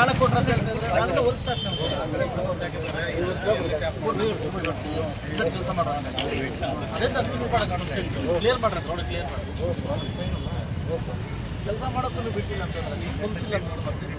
ನಾಳೆ ಕೊಟ್ಟರೆ ಅಂತ ಹೇಳ್ತಿದ್ರೆ ನಾಳೆ ವರ್ಕ್ ಸ್ಟಾರ್ಟ್ ಕೆಲಸ ಮಾಡೋಣ ಅದೇ ಶುರು ಮಾಡೋಕೆ ಕ್ಲಿಯರ್ ಮಾಡ್ರಿ ರೋಡ್ ಕ್ಲಿಯರ್ ಮಾಡಿ ಕೆಲಸ ಮಾಡೋಕ್ಕೂ ಬಿಟ್ಟಿಲ್ಲ ಅಂತಂದ್ರೆ ನೀವು ಸ್ಪಂದಿಸಿಲ್ಲ ಅಂತ ಬರ್ತೀನಿ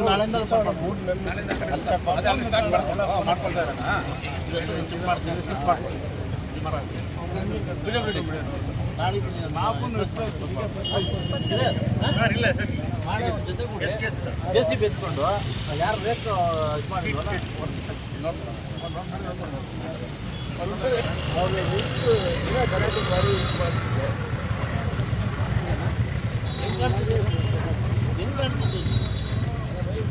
ನಾಳೆಯಿಂದ ಸ್ವಲ್ಪ ಮಾಡ್ಕೊಳ್ತಾ ಇರೋಣ ಜೆ ಸಿ ಬಿ ಎತ್ಕೊಂಡು ಯಾರು ರೇಟ್ ಇದು ಮಾಡಿದ್ವಲ್ಲ ಗಲಾಟೆ ಮಾಡಿ ಇದು ಮಾಡ್ತಿದ್ದೆ ಹೆಂಗೆ ಕಾಣಿಸಿದೆ ಹೆಂಗೆ ಕಾಣಿಸಿದೆ ಹೆಂಗೆ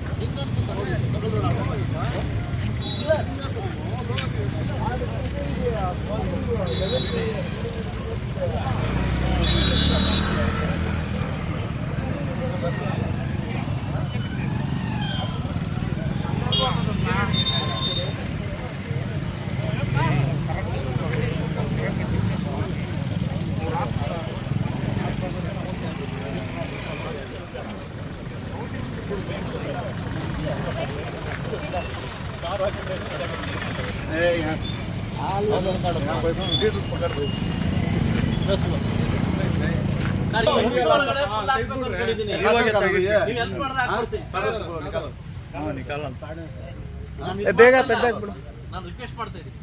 ಬೇಗ ತೆಗ್ದಾಕ್ಬಿಡು. ನಾನು ರಿಕ್ವೆಸ್ಟ್ ಮಾಡ್ತಾ ಇದ್ದೀನಿ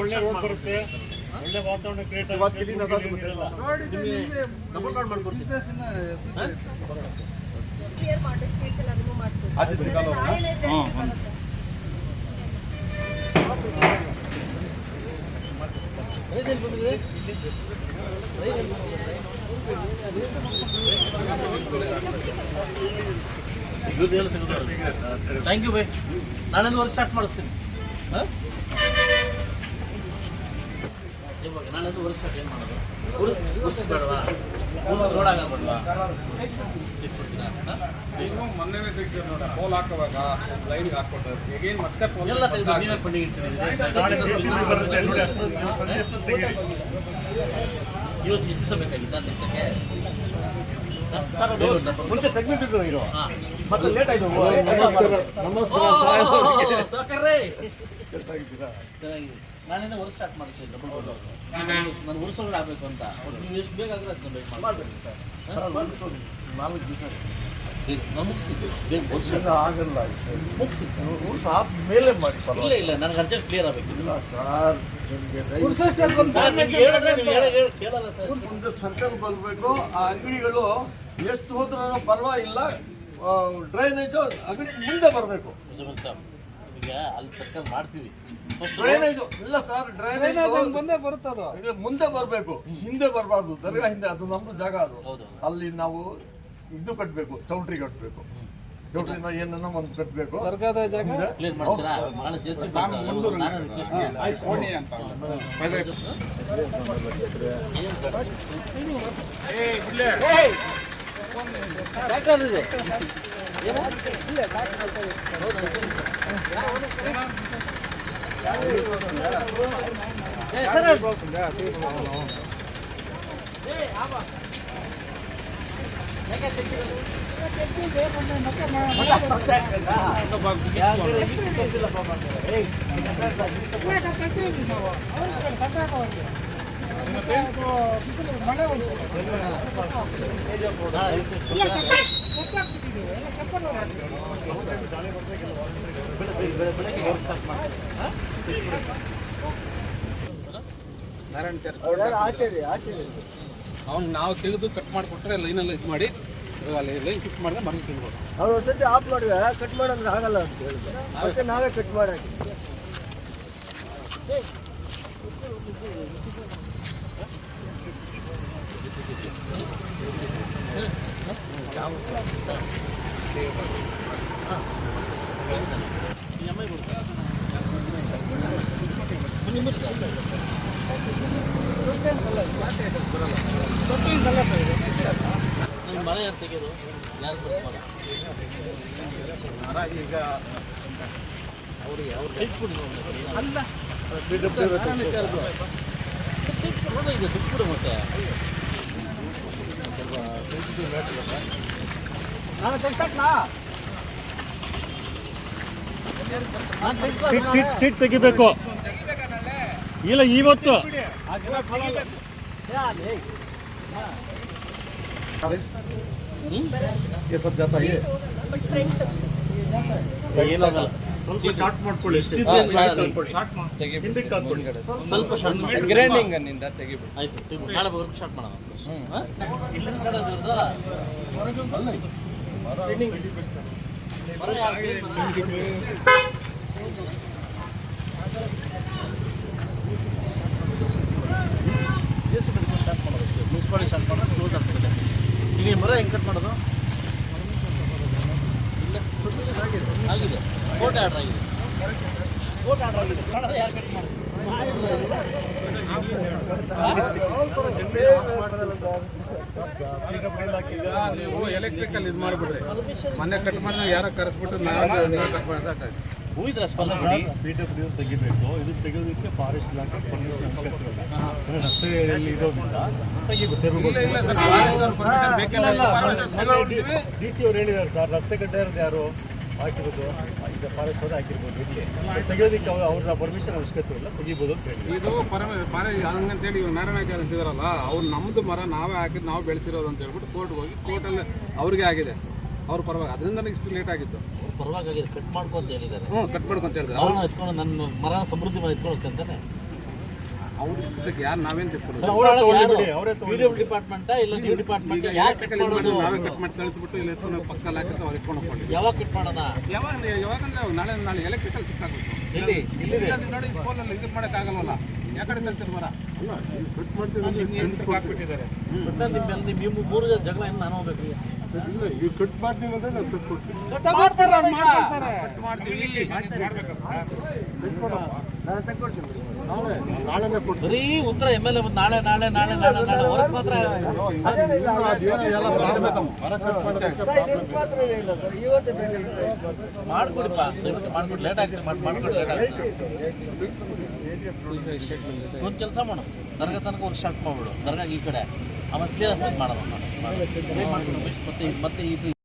ಒಳ್ಳೆ ರೋಡ್ ಬರುತ್ತೆ, ಒಳ್ಳೆ ವಾತಾವರಣ ಕ್ರಿಯೇಟ್ ಆಗುತ್ತೆ. ಡಬಲ್ ಕಾರ್ಡ್ ಮಾಡ್ಕೊಡ್ತೀನಿ. ಕ್ಲಿಯರ್ ಮಾಡಿ ಶೀಟ್ಸ್ ಎಲ್ಲ ರಿಮೂವ್ ಮಾಡ್ತೀನಿ. Thank you bye. ನಾಳೆ ವರ್ಕ್ ಸ್ಟಾರ್ಟ್ ಮಾಡಿಸ್ತೀನಿ. ಇವಾಗ ನಾಳೆ ವರ್ಕ್ ಸ್ಟಾರ್ಟ್ ಏನು ಮಾಡೋದು? ಉರ್ಸ್ಬೇಡವಾ? ರೋಡ್ ಆಗಬೇಡವಾ? ಮೊನ್ನೆ ತೆಗ್ದು ನೋಡ ಪೋಲ್ ಹಾಕುವಾಗ ಲೈನ್ಗೆ ಹಾಕ್ಕೊಟ್ಟು ಈಗೇನು ಮತ್ತೆ ಪೋಲ್ ಎಲ್ಲ ತೆಗೆದು ನೀವೇ ಪಂಡಿಗೆ ಇರ್ತೀವಿ. ಇವತ್ತು ಇಷ್ಟು ದಿವಸ ಬೇಕಾಗಿತ್ತು ನಾನು ತಿಳ್ಸಕ್ಕೆ. ಮುಂಚೆ ತೆಗ್ದಿದ್ರು ಇರೋ ಮತ್ತೆ ಲೇಟ್ ಆಯ್ತು. ಸಾಕರ್ರೆ ಚೆನ್ನಾಗಿದೆ. ನಾನೇನೇ ವರ್ಕ್ ಸ್ಟಾರ್ಟ್ ಮಾಡಿಸ್ತೀನಿ. ನಾನು ಉರ್ಸೋಗಳು ಆಗಬೇಕು ಅಂತ ನೀವು ಎಷ್ಟು ಬೇಗ ಆದರೆ ಅಷ್ಟು ಬೇಕು ಮಾಡಬೇಕು ಸರ್. 4 ದಿವಸ ನಾನು ಮುಗಿಸ್ತಿದ್ದೆ. ಬೇಗ ವರ್ಷ ಆಗಲ್ಲ ಮುಗಿಸ್ತೀನಿ ಸರ್. ಉರ್ಸ ಆದ್ಮೇಲೆ ಮಾಡಿ. ಇಲ್ಲ ಇಲ್ಲ ನನಗೆ ಅರ್ಜೆಂಟ್ ಕ್ಲಿಯರ್ ಆಗಬೇಕು. ಇಲ್ಲ ಸರ್ ಕೇಳಲ್ಲ ಸರ್. ಒಂದು ಸರ್ಕಲ್ ಬರಬೇಕು. ಆ ಅಂಗಡಿಗಳು ಎಷ್ಟು ಹೋದ್ರೂ ಪರವಾಗಿಲ್ಲ, ಡ್ರೈನೇಜು ಅಂಗಡಿ ಮುಂದೆ ಬರಬೇಕು. ಈಗ ಅಲ್ಲಿ ಸರ್ಕಲ್ ಮಾಡ್ತೀವಿ. ಡ್ರೈನೇಜು ಇಲ್ಲ ಸರ್, ಡ್ರೈನೇಜ್ ಮುಂದೆ ಬರುತ್ತದು, ಮುಂದೆ ಬರಬೇಕು, ಹಿಂದೆ ಬರಬಾರ್ದು. ದರ್ಗಾ ಹಿಂದೆ ಅದು ನಮ್ದು ಜಾಗ. ಅದು ಅಲ್ಲಿ ನಾವು ಇದು ಕಟ್ಟಬೇಕು, ಚೌಟ್ರಿ ಕಟ್ಟಬೇಕು. ಚೌಟ್ರಿನ ಏನನ್ನ ಒಂದು ಕಟ್ಟಬೇಕು. ದರ್ಗಾದ ಜಾಗ ಅವ್ನು ನಾವು ತೆಗೆದು ಕಟ್ ಮಾಡಿಕೊಟ್ರೆ ಲೈನಲ್ಲಿ ಇದು ಮಾಡಿ ಅಲ್ಲಿ ಲೈನ್ ಶಿಫ್ಟ್ ಮಾಡಿದ್ರೆ ಮನೆ ತಿನ್ಬೋದು. ಅವ್ರು ಒಂದ್ಸತಿ ಆಫ್ ಮಾಡಿದ್ರೆ ಕಟ್ ಮಾಡೋದ್ರೆ ಆಗಲ್ಲ ಅಂತ ಹೇಳಿದ್ರೆ ಅದಕ್ಕೆ ನಾವೇ ಕಟ್ ಮಾಡಿ ನಿಮ್ಮ ಮರ ಯಾರು ತೆಗೆಯೋದು ಯಾರು ಬರ್ತಾರೆ ಈಗ ಅವ್ರಿಗೆ ಅವ್ರು ತೆಗೆಸ್ಬಿಡಿ ಅಲ್ಲ ತೆಗೆಸ್ಬಿಡು ಮತ್ತೆ ಸೀಟ್ ತೆಗಿಬೇಕು ಇಲ್ಲ ಇವತ್ತು ಏನಾಗಲ್ಲ ಸ್ವಲ್ಪ ಶಾರ್ಟ್ ಮಾಡ್ಕೊಳ್ಳಿ ಹಿಂದಕ್ಕೆ ಹಾಕೊಳ್ಳಿ ಸ್ವಲ್ಪ ಶಾರ್ಟ್ ಮಾಡಿ ಗ್ರೈಂಡಿಂಗ್ ಅನ್ನಿಂದ ತೆಗಿಬಿಡು. ಆಯ್ತು ನಾಳೆ ಬರ್ಬೇಕು ಶಾರ್ಟ್ ಮಾಡೋಣ ಇಲ್ಲಿಂದ ಸೈಡ್ ಸ್ಟಾರ್ಟ್ ಮಾಡೋದು ಅಷ್ಟೇ ಮುನ್ಸಿಪಾಲಿಟಿ ಸ್ಟಾರ್ಟ್ ಮಾಡೋದು ಕ್ಲೋಸ್ ಆಗ್ತದೆ ಈಗ ಈ ಮರ ಹೆಂಗೆ ಕಟ್ ಮಾಡೋದು ಆಗಿದೆ ಕೋರ್ಟ್ ಆರ್ಡರ್ ಆಗಿದೆ ಕೋರ್ಟ್ ಆರ್ಡರ್ ಆಗಿದೆ ಮಾಡೋದು ಯಾರು ಕಟ್ ಮಾಡೋದು ಈಗ ನೀವು ಎಲೆಕ್ಟ್ರಿಕಲ್ ಇದು ಮಾಡಿಬಿಡ್ರಿ ಮೊನ್ನೆ ಕಟ್ ಮಾಡಿದಾಗ ಯಾರೋ ಕರೆಸ್ಬಿಟ್ಟು ನಾವು ಹೋಗಿದ್ರೆ ಸ್ಪರ್ಶ ಮಾಡಿ PW ತೆಗಿಬೇಕು ಇದು ತೆಗೆಯೋದಕ್ಕೆ ಫಾರೆಸ್ಟ್ ಇಲಾಖೆ ಪರ್ಮಿಷನ್ ಅಗತ್ಯವಿಲ್ಲ ರಸ್ತೆಯಲ್ಲಿ ಇರೋದ್ರಿಂದ ತೆಗಿಬೇಕು ಇಲ್ಲ ಸರ್ DC ಅವ್ರು ಹೇಳಿದ್ದಾರೆ ಸರ್ ರಸ್ತೆ ಕಟ್ಟ ಇರೋದು ಯಾರು ಹಾಕಿರೋದು ಈಗ ಫಾರೆಸ್ಟ್ ಅವರು ಹಾಕಿರ್ಬೋದು ಇಲ್ಲಿ ತೆಗೆಯೋದಕ್ಕೆ ಅವ್ರ ಪರ್ಮಿಷನ್ ಅವಶ್ಯಕತೆ ಇಲ್ಲ ತೆಗಿಬೋದು ಅಂತ ಹೇಳಿ ಇದು ಹಂಗಂತೇಳಿ ಇವಾಗ ನಾರಾಯಣಾಚಾರ್ಯ ಅಂತಿದಾರಲ್ಲ ಅವ್ರು ನಮ್ಮದು ಮರ ನಾವೇ ಹಾಕಿದ್ದು ನಾವು ಬೆಳೆಸಿರೋದು ಅಂತ ಹೇಳ್ಬಿಟ್ಟು ಕೋರ್ಟ್ಗೆ ಹೋಗಿ ಕೋರ್ಟಲ್ಲಿ ಅವ್ರಿಗೆ ಆಗಿದೆ ಅವ್ರ ಪರವಾಗಿ ಅದರಿಂದ ಇಷ್ಟು ಲೇಟ್ ಆಗಿತ್ತು ಪರವಾಗಿ ಕಟ್ ಮಾಡ್ಕೊ ಅಂತ ಹೇಳಿದ್ದಾರೆ ಕಟ್ ಮಾಡ್ಕೊಂತ ಹೇಳಿದ್ರೆ ಅವ್ರನ್ನ ಎತ್ಕೊಂಡು ನನ್ನ ಮರ ಸಮೃದ್ಧಿ ಮರ ಎತ್ಕೊಂಡು ಹೋಗ್ತಂತಾನೆ ಅವ್ರ ಸದ್ಯಕ್ಕೆ ಯಾರು ನಾವೇನು ತಿಳ್ಕೊಳ್ಳೋದು PW ಡಿಪಾರ್ಟ್ಮೆಂಟಾ ಇಲ್ಲ ನ್ಯೂ ಡಿಪಾರ್ಟ್ಮೆಂಟ್ ಯಾರು ಕಟ್ ಮಾಡೋದು ನಾವೇ ಕಟ್ ಮಾಡಿ ಕಳಿಸ್ಬಿಟ್ಟು ಇಲ್ಲಿ ಎತ್ಕೊಂಡು ಪಕ್ಕದಲ್ಲಿ ಹಾಕಿರ್ತಾರೆ ಅವ್ರು ಎತ್ಕೊಂಡು ಹೋಗ್ಕೊಂಡು ಯಾವಾಗ ಕಟ್ ಮಾಡೋಣ ಯಾವಾಗಂದ್ರೆ ನಾಳೆ ಎಲೆಕ್ಟ್ರಿಕಲ್ ಸಿಕ್ಕಾಗುತ್ತೆ ಎಲ್ಲಿ ಇಲ್ಲಿದೆ ನೋಡಿ ಫೋನಲ್ಲಿ ಇದು ಮಾಡೋಕ್ಕಾಗಲ್ವಲ್ಲ ಯಾಕಡೆ ತರ್ತೀರಿ ಮರ ಕಟ್ ಮಾಡ್ತೀವಿ ಹಾಕ್ಬಿಟ್ಟಿದ್ದಾರೆ ನೀವು ಮೂರು ಜನ ಜಗಳ ಏನು ನಾನು ಹೋಗ್ಬೇಕು ಕಟ್ ಮಾಡ್ತೀವಿ ಅಂದ್ರೆ ನಾವು ಬರೀ ಉತ್ತರ MLA ಬಂದು ನಾಳೆ ನಾಳೆ ನಾಳೆ ನಾಳೆ ನಾಳೆ ಹೊರಗೆ ಮಾತ್ರ ಮಾಡ್ಕೊಡಿಪ್ಪ ಮಾಡ್ಕೊಡಿ ಲೇಟ್ ಆಗ್ತದೆ ಮಾಡ್ಕೊಡಿ ಲೇಟ್ ಆಗ್ತದೆ ಒಂದು ಕೆಲಸ ಮಾಡು ದರ್ಗಾ ತನಕ ಒಂದು ಶಾರ್ಟ್ ಮಾಡ್ಬಿಡು ದರ್ಗಾ ಈ ಕಡೆ ಆಮೇಲೆ ಕ್ಲಿಯರ್ ಮಾಡೋಣ ಮತ್ತೆ ಮತ್ತೆ